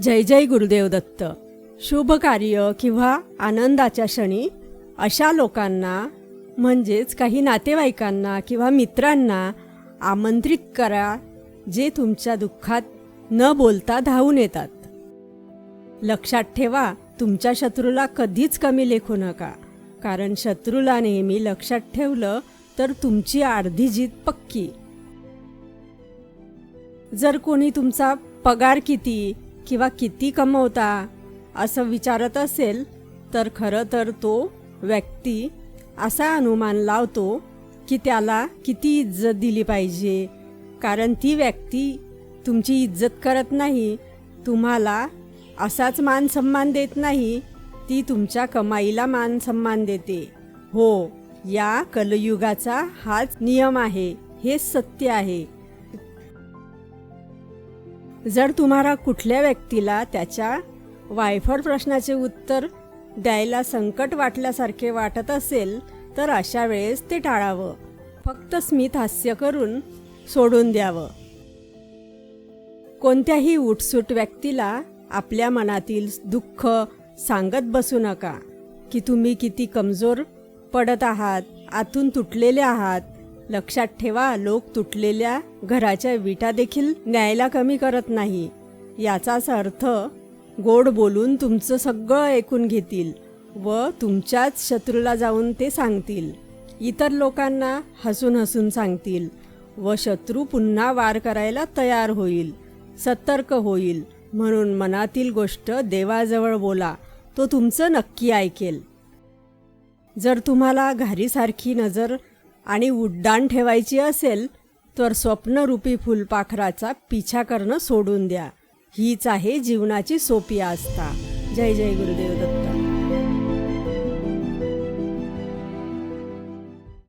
जय जय गुरुदेव दत्त. शुभ कार्य किंवा आनंदाच्या क्षणी अशा लोकांना म्हणजेच काही नातेवाईकांना किंवा मित्रांना आमंत्रित करा जे तुमच्या दुःखात न बोलता धावून येतात. लक्षात ठेवा, तुमच्या शत्रूला कधीच कमी लेखू नका, कारण शत्रूला नेहमी लक्षात ठेवलं तर तुमची अर्धी जीत पक्की. जर कोणी तुमचा पगार किती किंवा किती कमवता असं विचारत असेल तर खरं तर तो व्यक्ती असा अनुमान लावतो की त्याला किती इज्जत दिली पाहिजे, कारण ती व्यक्ती तुमची इज्जत करत नाही, तुम्हाला असाच मान सन्मान देत नाही, ती तुमच्या कमाईला मान सन्मान देते. हो, या कलयुगाचा हाच नियम आहे, हेच सत्य आहे. जर तुम्हाला कुठल्या व्यक्तीला त्याच्या वायफळ प्रश्नाचे उत्तर द्यायला संकट वाटल्यासारखे वाटत असेल तर अशा वेळेस ते टाळावं, फक्त स्मित हास्य करून सोडून द्यावं. कोणत्याही उठसूट व्यक्तीला आपल्या मनातील दुःख सांगत बसू नका की तुम्ही किती कमजोर पडत आहात, आतून तुटलेले आहात. लक्षात ठेवा, लोक तुटलेल्या घराच्या विटा देखील न्यायला कमी करत नाही. याचाच अर्थ गोड बोलून तुमचं सगळं ऐकून घेतील व तुमच्याच शत्रूला जाऊन ते सांगतील. इतर लोकांना हसून हसून सांगतील व शत्रू पुन्हा वार करायला तयार होईल, सतर्क होईल. म्हणून मनातील गोष्ट देवाजवळ बोला, तो तुमचं नक्की ऐकेल. जर तुम्हाला घारीसारखी नजर आणि उड्डाण ठेवायची असेल तर स्वप्नरूपी फुलपाखराचा पिछा करणं सोडून द्या. हीच आहे जीवनाची सोपी आस्था. जय जय गुरुदेव दत्त.